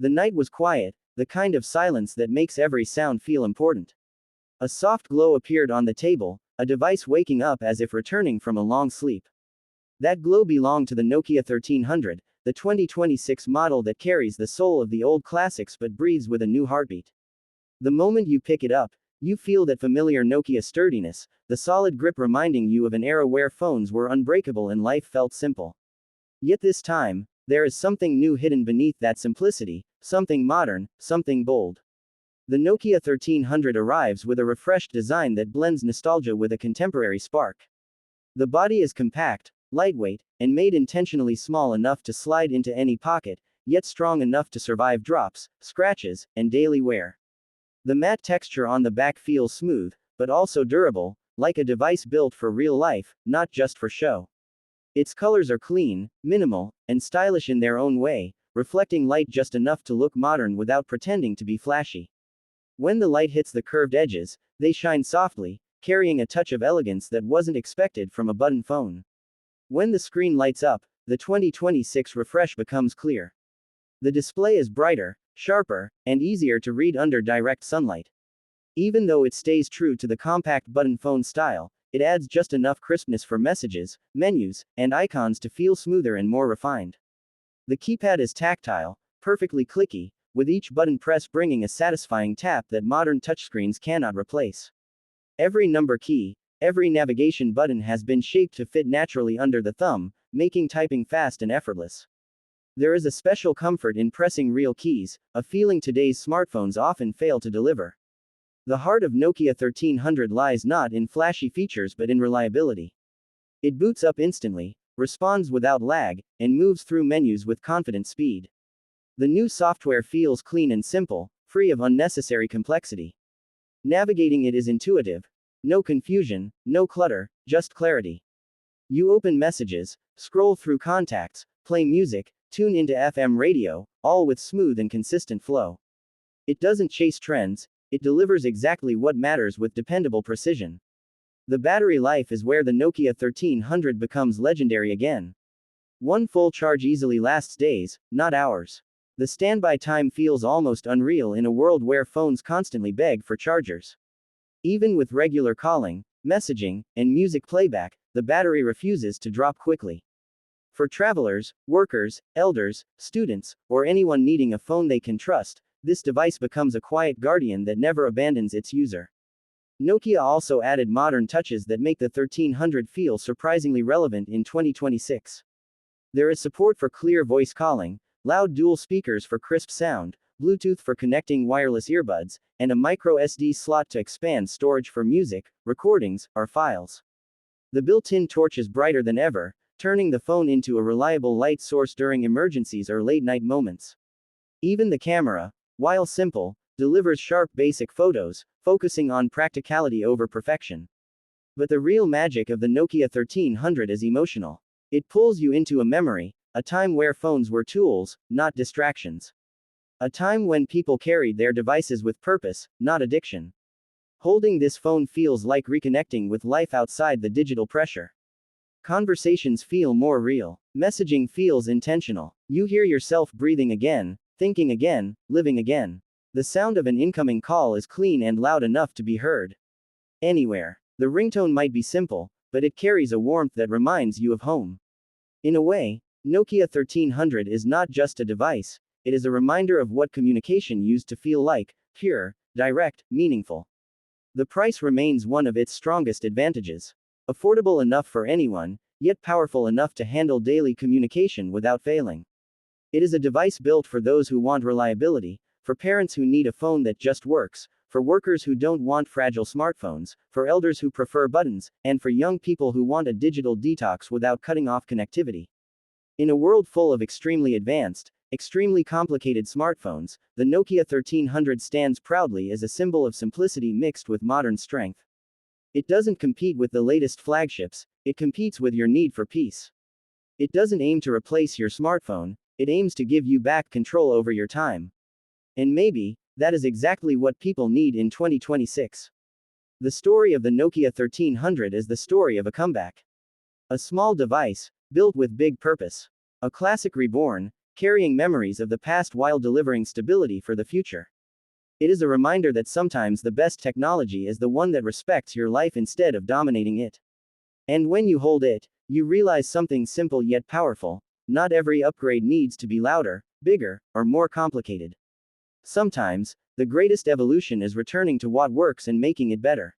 The night was quiet, the kind of silence that makes every sound feel important. A soft glow appeared on the table, a device waking up as if returning from a long sleep. That glow belonged to the Nokia 1300, the 2026 model that carries the soul of the old classics but breathes with a new heartbeat. The moment you pick it up, you feel that familiar Nokia sturdiness, the solid grip reminding you of an era where phones were unbreakable and life felt simple. Yet this time, there is something new hidden beneath that simplicity, something modern, something bold. The Nokia 1300 arrives with a refreshed design that blends nostalgia with a contemporary spark. The body is compact, lightweight, and made intentionally small enough to slide into any pocket, yet strong enough to survive drops, scratches, and daily wear. The matte texture on the back feels smooth, but also durable, like a device built for real life, not just for show. Its colors are clean, minimal, and stylish in their own way, reflecting light just enough to look modern without pretending to be flashy. When the light hits the curved edges, they shine softly, carrying a touch of elegance that wasn't expected from a button phone. When the screen lights up, the 2026 refresh becomes clear. The display is brighter, sharper, and easier to read under direct sunlight. Even though it stays true to the compact button phone style, it adds just enough crispness for messages, menus, and icons to feel smoother and more refined. The keypad is tactile, perfectly clicky, with each button press bringing a satisfying tap that modern touchscreens cannot replace. Every number key, every navigation button has been shaped to fit naturally under the thumb, making typing fast and effortless. There is a special comfort in pressing real keys, a feeling today's smartphones often fail to deliver. The heart of Nokia 1300 lies not in flashy features but in reliability. It boots up instantly, responds without lag, and moves through menus with confident speed. The new software feels clean and simple, free of unnecessary complexity. Navigating it is intuitive. No confusion, no clutter, just clarity. You open messages, scroll through contacts, play music, tune into FM radio, all with smooth and consistent flow. It doesn't chase trends, it delivers exactly what matters with dependable precision. The battery life is where the Nokia 1300 becomes legendary again. One full charge easily lasts days, not hours. The standby time feels almost unreal in a world where phones constantly beg for chargers. Even with regular calling, messaging, and music playback, the battery refuses to drop quickly. For travelers, workers, elders, students, or anyone needing a phone they can trust, this device becomes a quiet guardian that never abandons its user. Nokia also added modern touches that make the 1300 feel surprisingly relevant in 2026. There is support for clear voice calling, loud dual speakers for crisp sound, Bluetooth for connecting wireless earbuds, and a micro SD slot to expand storage for music, recordings, or files. The built-in torch is brighter than ever, turning the phone into a reliable light source during emergencies or late-night moments. Even the camera, while simple, delivers sharp basic photos, focusing on practicality over perfection. But the real magic of the Nokia 1300 is emotional. It pulls you into a memory, a time where phones were tools, not distractions. A time when people carried their devices with purpose, not addiction. Holding this phone feels like reconnecting with life outside the digital pressure. Conversations feel more real. Messaging feels intentional. You hear yourself breathing again, thinking again, living again. The sound of an incoming call is clean and loud enough to be heard anywhere. The ringtone might be simple, but it carries a warmth that reminds you of home. In a way, Nokia 1300 is not just a device, it is a reminder of what communication used to feel like: pure, direct, meaningful. The price remains one of its strongest advantages. Affordable enough for anyone, yet powerful enough to handle daily communication without failing. It is a device built for those who want reliability, for parents who need a phone that just works, for workers who don't want fragile smartphones, for elders who prefer buttons, and for young people who want a digital detox without cutting off connectivity. In a world full of extremely advanced, extremely complicated smartphones, the Nokia 1300 stands proudly as a symbol of simplicity mixed with modern strength. It doesn't compete with the latest flagships, it competes with your need for peace. It doesn't aim to replace your smartphone, it aims to give you back control over your time. And maybe, that is exactly what people need in 2026. The story of the Nokia 1300 is the story of a comeback. A small device, built with big purpose. A classic reborn, carrying memories of the past while delivering stability for the future. It is a reminder that sometimes the best technology is the one that respects your life instead of dominating it. And when you hold it, you realize something simple yet powerful: not every upgrade needs to be louder, bigger, or more complicated. Sometimes, the greatest evolution is returning to what works and making it better.